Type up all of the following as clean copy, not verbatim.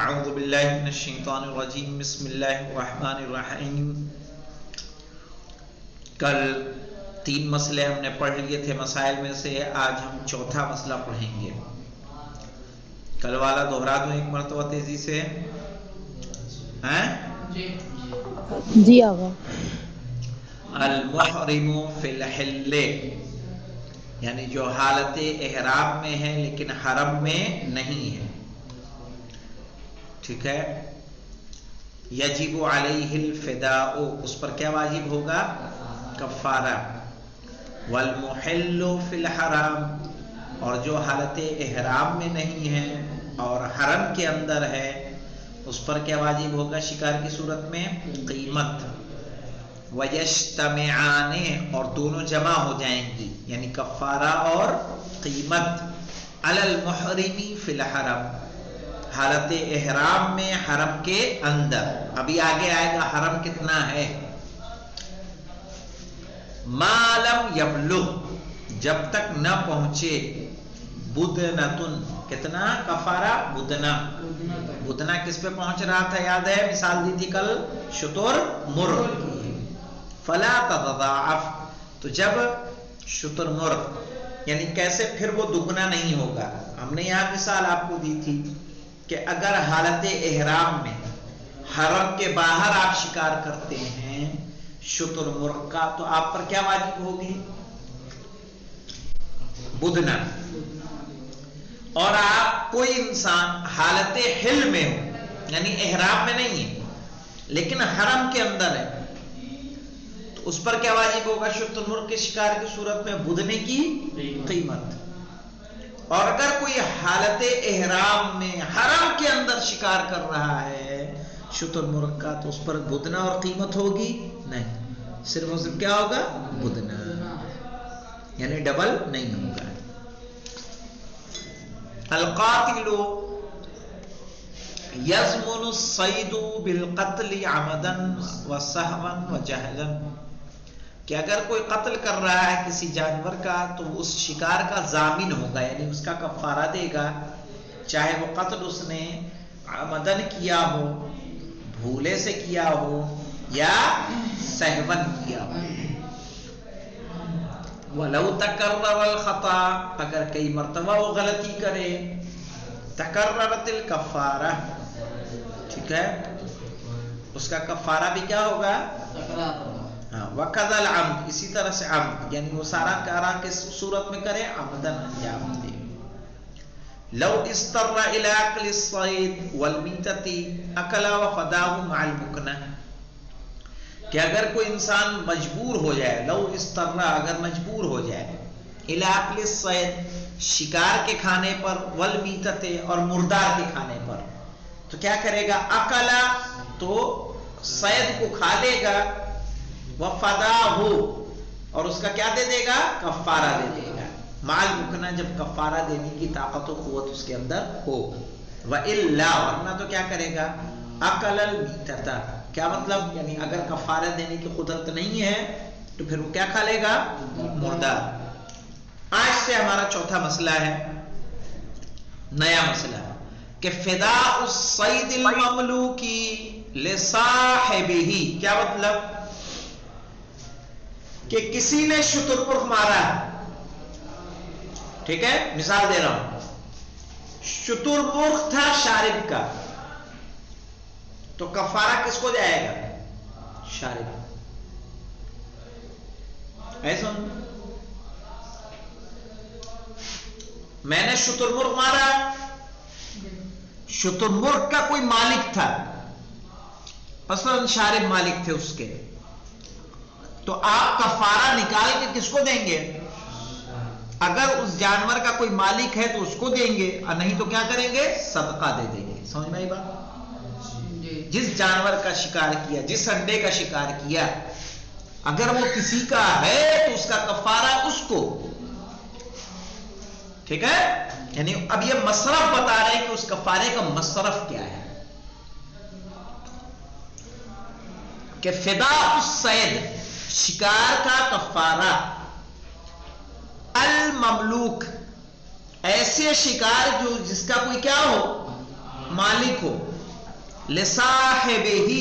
اعوذ باللہ من الشیطان الرجیم بسم اللہ الرحمن الرحیم۔ کل 3 مسئلے ہم نے پڑھ لیے تھے مسائل میں سے، آج ہم چوتھا مسئلہ پڑھیں گے۔ کل والا دوہرا دوں ایک مرتبہ تیزی سے؟ جی آقا۔ المحرم فی الحل، یعنی جو حالت احرام میں ہے لیکن حرم میں نہیں ہے، ٹھیک ہے۔ یجب علیہ الفداء، اس پر کیا واجب ہوگا؟ کفارہ۔ والمحل فی الحرام، اور جو حالت احرام میں نہیں ہے اور حرم کے اندر ہے اس پر کیا واجب ہوگا شکار کی صورت میں؟ قیمت۔ ویجتمعان، اور دونوں جمع ہو جائیں گی، یعنی کفارہ اور قیمت۔ علی المحرم فی الحرم، حالت احرام میں حرم کے اندر۔ ابھی آگے آئے گا حرم کتنا ہے۔ ما لم یبلغ، جب تک نہ پہنچے، بدنتن، کتنا کفارہ؟ بدنا۔ بدنا کس پہ پہنچ رہا تھا یاد ہے؟ مثال دی تھی کل، شتر مرغ۔ فلا تتضاعف، تو جب شتر مرغ یعنی کیسے پھر وہ دگنا نہیں ہوگا؟ ہم نے یہاں مثال آپ کو دی تھی کہ اگر حالت احرام میں حرم کے باہر آپ شکار کرتے ہیں شتر مرغ کا، تو آپ پر کیا واجب ہوگی؟ بدنا۔ اور آپ کوئی انسان حالت حل میں ہو، یعنی احرام میں نہیں ہے لیکن حرم کے اندر ہے، تو اس پر کیا واجب ہوگا شتر مرغ کے شکار کی صورت میں؟ بدنے کی قیمت۔ اور اگر کوئی حالت احرام میں حرم کے اندر شکار کر رہا ہے شتر مرغ کا، تو اس پر بدنا اور قیمت ہوگی نہیں، صرف اور صرف کیا ہوگا؟ بدنا، یعنی ڈبل نہیں ہوگا۔ القاتل یضمن الصید بالقتل عمدا وسہوا وجہلا، کہ اگر کوئی قتل کر رہا ہے کسی جانور کا تو اس شکار کا ضامن ہوگا، یعنی اس کا کفارہ دے گا، چاہے وہ قتل اس نے عمدن کیا ہو، بھولے سے کیا ہو، یا سہون کیا ہو۔ وَلَوْ تَكَرَّرَ الْخَطَأُ، اگر کئی مرتبہ وہ غلطی کرے، تَكَرَّرَتِ الْكَفَّارَةُ، ٹھیک ہے، اس کا کفارہ بھی کیا ہوگا؟ وَكَذَا الْعَمْدُ، اسی طرح سے عمد، یعنی وہ سارا کارا کس صورت میں کرے؟ عمدن انجام دے۔ لو اضطر الى اكل الصيد والميتة اكل وفداه مع المكنة، کہ اگر کوئی انسان مجبور ہو جائے، لو اضطر، اگر مجبور ہو جائے، الى اكل الصيد، شکار کے کھانے پر، والميتة، اور مردار کے کھانے پر، تو کیا کرے گا؟ اکلا، تو صید کو کھا لے گا، وفداه، اور اس کا کیا دے دے گا؟ کفارہ دے دے گا، مال مکنا، جب کفارہ دینے کی طاقت و قوت اس کے اندر ہو۔ وَإِلَّا، ورنہ تو کیا کرے گا؟ أَكَلَ الْمِيتَةَ، کیا مطلب؟ یعنی اگر کفارہ دینے کی قدرت نہیں ہے تو پھر وہ کیا کھا لے گا؟ مردار۔ آج سے ہمارا چوتھا مسئلہ ہے، نیا مسئلہ، کہ فداء الصید المملوک لصاحبہ، کیا مطلب؟ کہ کسی نے شتر مرغ مارا ہے، ٹھیک ہے، مثال دے رہا ہوں، شتر مرغ تھا شارب کا، تو کفارہ کس کو جائے گا؟ شارب۔ ایسا میں نے شتر مرغ مارا، شتر مرغ کا کوئی مالک تھا، مثلا شارب مالک تھے اس کے، تو آپ کفارہ نکال کے کس کو دیں گے؟ اگر اس جانور کا کوئی مالک ہے تو اس کو دیں گے، اور نہیں تو کیا کریں گے؟ صدقہ دے دیں گے۔ سمجھ میں آئی بات؟ جس جانور کا شکار کیا، جس انڈے کا شکار کیا، اگر وہ کسی کا ہے تو اس کا کفارہ اس کو، ٹھیک ہے، یعنی اب یہ مصرف بتا رہے ہیں کہ اس کفارے کا مصرف کیا ہے، کہ فداء الصید، شکار کا کفارہ، المملوک، ایسے شکار جو جس کا کوئی کیا ہو؟ مالک ہو، لصاحبہ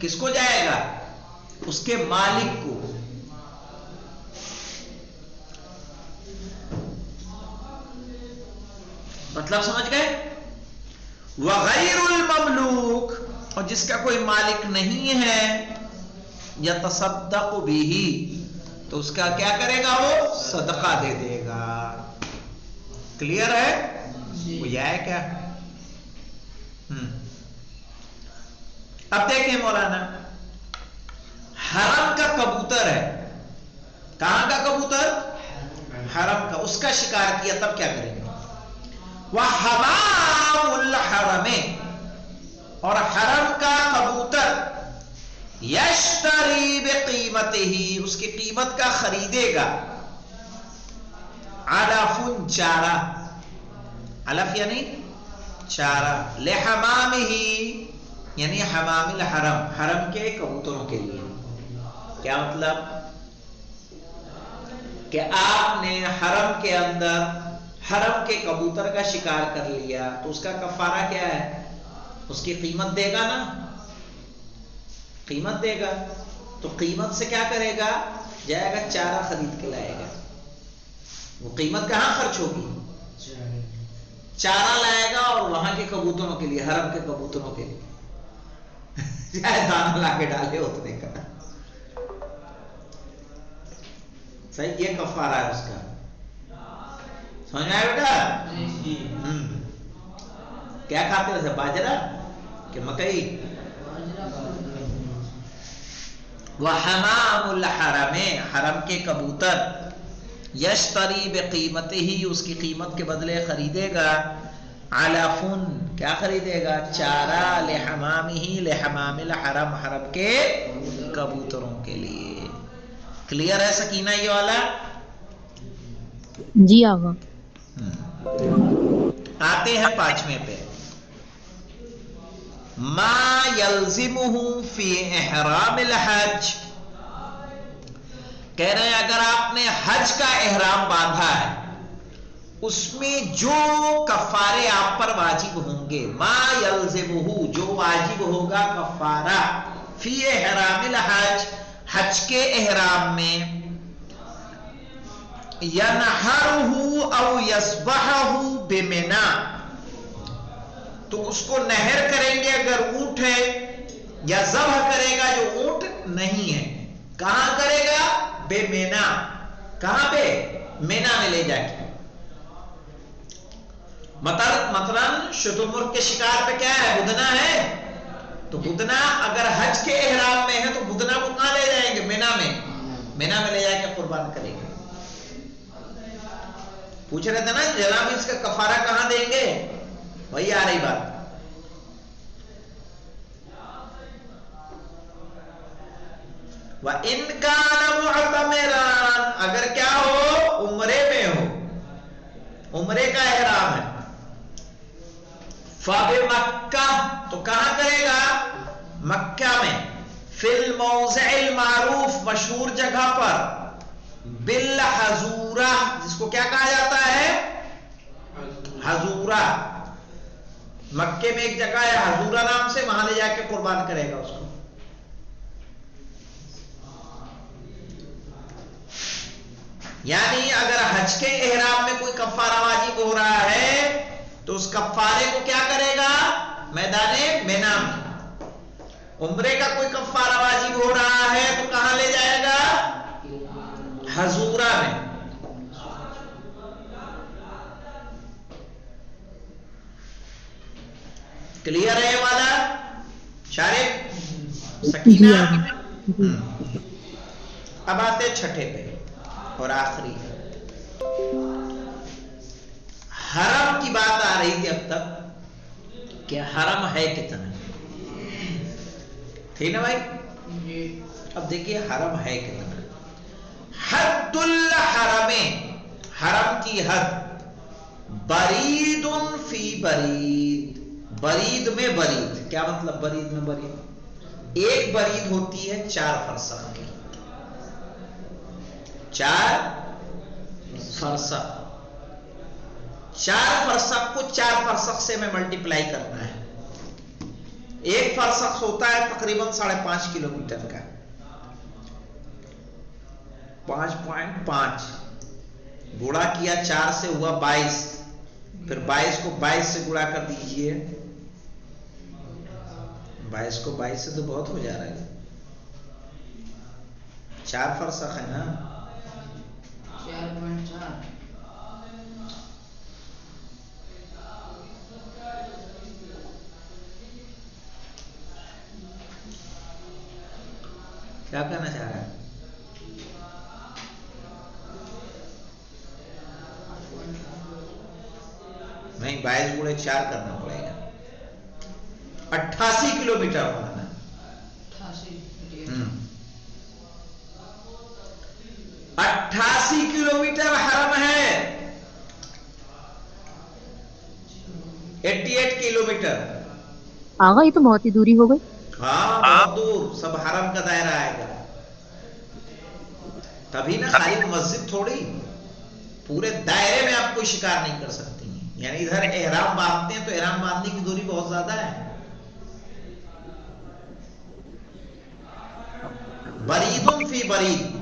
کس کو جائے گا؟ اس کے مالک کو. مطلب سمجھ گئے؟ وغیر المملوک، اور جس کا کوئی مالک نہیں ہے، یتصدق بہ، تو اس کا کیا کرے گا؟ وہ صدقہ دے دے گا. کلیئر ہے؟ وہ یہ ہے کیا؟ اب دیکھیں مولانا، حرم کا کبوتر ہے. کہاں کا کبوتر؟ حرم کا. اس کا شکار کیا، تب کیا کریں گے؟ وحمام الحرم، اور حرم کا کبوتر، یشتری بقیمتہ، اس کی قیمت کا خریدے گا، علف چارہ، علف یعنی چارہ، لحمامہ یعنی حمام الحرم، حرم کے کبوتروں کے لیے. کیا مطلب؟ کہ آپ نے حرم کے اندر حرم کے کبوتر کا شکار کر لیا، تو اس کا کفارہ کیا ہے؟ اس کی قیمت دے گا نا، قیمت دے گا. تو قیمت سے کیا کرے گا؟ جائے گا چارہ خرید کے لائے گا. وہ قیمت کہاں خرچ ہوگی؟ چارہ لائے گا، اور وہاں کے کبوتروں کے لیے، حرم کے کبوتروں کے لیے چاہے دانہ لا کے ڈالے اتنے کا. صحیح، یہ کفارہ ہے اس کا. سمجھ میں آیا بیٹا؟ کیا کھاتے ویسے، باجرہ کہ مکئی؟ وحمام الحرم، حرم کے کبوتر، یشتری بقیمتہ، اس کی قیمت کے بدلے خریدے گا، علفن کیا خریدے گا؟ چارہ، لحمامہ لحمام الحرم، حرم کے کبوتروں کے لیے. کلیئر ہے سکینہ یہ والا؟ جی آقا. آتے ہیں پانچویں پہ، ما یلزمہ فی احرام الحج. کہہ رہے ہیں اگر آپ نے حج کا احرام باندھا ہے، اس میں جو کفارے آپ پر واجب ہوں گے، ما یلزمہ جو واجب ہوگا کفارہ، فی احرام الحج حج کے احرام میں، ینحرہ او یذبحہ بمنا، تو اس کو نہر کریں گے اگر اونٹ ہے، یا ذبح کرے گا جو اونٹ نہیں ہے. کہاں کرے گا؟ بے مینا. کہاں پہ؟ مینا میں لے جا کے. مثلاً شترمرغ کے شکار پہ کیا ہے؟ بدنا ہے. تو بدنا اگر حج کے احرام میں ہے تو بدنا کو کہاں لے جائیں گے؟ مینا میں. مینا میں لے جا کے قربان کریں گے. پوچھ رہے تھے نا جناب اس کا کفارہ کہاں دیں گے؟ وہی آ رہی بات. وَإِنْ كَانَ مُعْتَمِرًا، اگر کیا ہو؟ عمرے میں ہو، عمرے کا احرام ہے. فَبِمَكَّةَ، تو کہاں کرے گا؟ مکہ میں. فِي الْمَوْضِعِ الْمَعْرُوفِ، مشہور جگہ پر. بِالْحَزُورَةِ، جس کو کیا کہا جاتا ہے؟ حضورہ. مکے میں ایک جگہ ہے حضورہ نام سے، وہاں لے جا کے قربان کرے گا اس کو. یعنی اگر حج کے احرام میں کوئی کفارہ واجب ہو رہا ہے تو اس کفارے کو کیا کرے گا؟ میدان مینا میں. عمرے کا کوئی کفارہ واجب ہو رہا ہے تو کہاں لے جائے گا؟ حضورہ میں. کلیئر ہے والا شارف؟ سکینہ. اب آتے چھٹے پہ اور آخری، حرم کی بات آ رہی تھی اب تک کہ حرم ہے کتنا، ٹھیک نا بھائی؟ اب دیکھیے حرم ہے کتنا. حد الحرم، حرم کی حد، برید فی برید، برید میں برید. کیا مطلب برید میں برید؟ ایک برید ہوتی ہے 4 فرسخ کی. 4 فرسخ، 4 فرسخ کو 4 فرسخ سے میں ملٹیپلائی کرنا ہے. ایک فرسخ ہوتا ہے تقریباً 5.5 کلومیٹر کا، 5.5 گڑا کیا 4 سے ہوا 22، پھر 22 کو 22 سے گڑا کر دیجئے، 22 کو 22 سے تو بہت ہو جا رہا ہے، 4 فرسخ ہے نا، 4.4 کیا کہنا چاہ رہا ہے؟ نہیں 22 گڑے 4 کرنا پڑے گا، 88 کلومیٹر ہونا نا، 88 کلومیٹر حرم ہے، 88 کلومیٹر، آغا یہ تو بہت ہی دوری ہو گئی. ہاں بہت دور، سب حرم کا دائرہ آئے گا، تبھی نا خالی مسجد تھوڑی، پورے دائرے میں آپ کوئی شکار نہیں کر سکتی ہیں، یعنی ادھر احرام باندھتے ہیں تو احرام باندھنے کی دوری بہت زیادہ ہے. برید فی برید،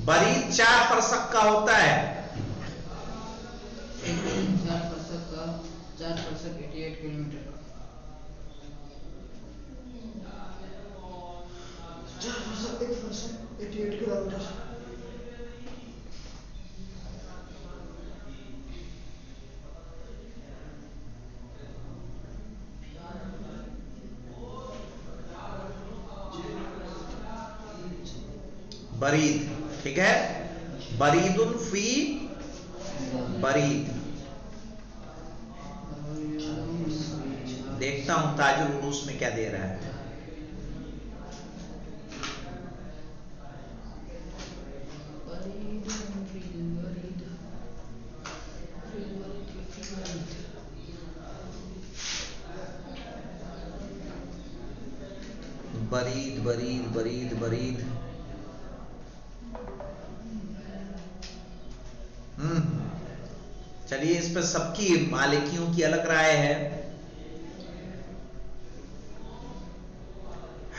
برید 4 فرسخ کا ہوتا ہے، 4 فرسخ کا 4 فرسخ 88 کلومیٹر کا، 4 فرسخ 1 فرسخ 88 کلومیٹر. برید ٹھیک ہے، برید فی برید، دیکھتا ہوں تاج العروس میں کیا دے رہا ہے. برید برید برید برید، چلیے اس پہ سب کی مالکیوں کی الگ رائے ہے،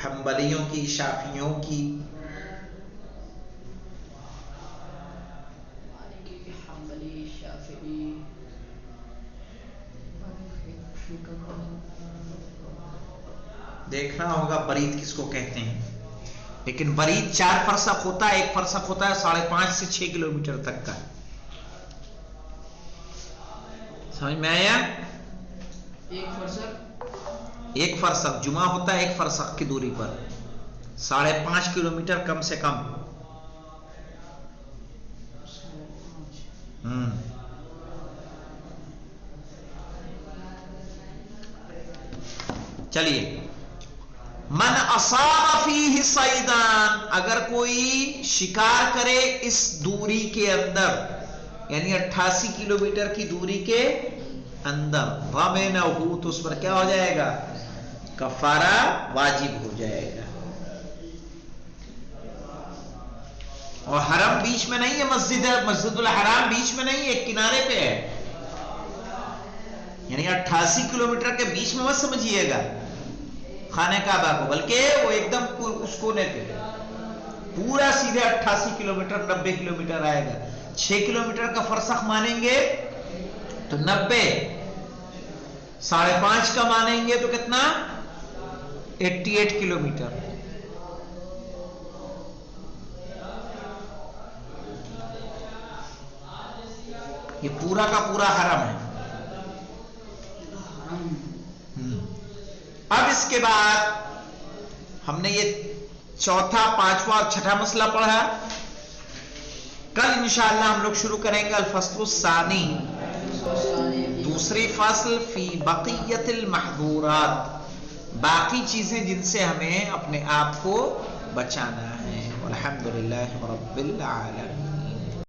حنبلیوں کی، شافعیوں کی، حنبلی شافعی، دیکھنا ہوگا برید کس کو کہتے ہیں، لیکن برید 4 فرسخ ہوتا ہے، 1 فرسخ ہوتا ہے 5.5 سے 6 کلومیٹر تک کا، سمجھ میں آیا؟ 1 فرسخ جمعہ ہوتا ہے 1 فرسخ کی دوری پر، 5.5 کلومیٹر کم سے کم. چلیے، من اصاب فیہ صیدان، اگر کوئی شکار کرے اس دوری کے اندر، یعنی 88 کلومیٹر کی دوری کے اندر، ضمنہ، تو اس پر کیا ہو جائے گا؟ کفارہ واجب ہو جائے گا. اور حرم بیچ میں نہیں ہے، مسجد ہے، مسجد الحرام بیچ میں نہیں ہے، ایک کنارے پہ ہے، یعنی 88 کلومیٹر کے بیچ میں مت سمجھیے گا خانہ کعبہ کو، بلکہ وہ ایک دم اس کونے پہ پورا سیدھے 88 کلومیٹر 90 کلومیٹر آئے گا. 6 کلومیٹر کا فرسخ مانیں گے تو 90، 5.5 کا مانیں گے تو کتنا؟ 88 کلومیٹر. یہ پورا کا پورا حرم ہے. اب اس کے بعد ہم نے یہ چوتھا، پانچواں اور چھٹا مسئلہ پڑھا. کل انشاءاللہ ہم لوگ شروع کریں گے الفصل الثانی، دوسری فصل فی بقیت المحظورات، باقی چیزیں جن سے ہمیں اپنے آپ کو بچانا ہے. والحمدللہ رب العالمین.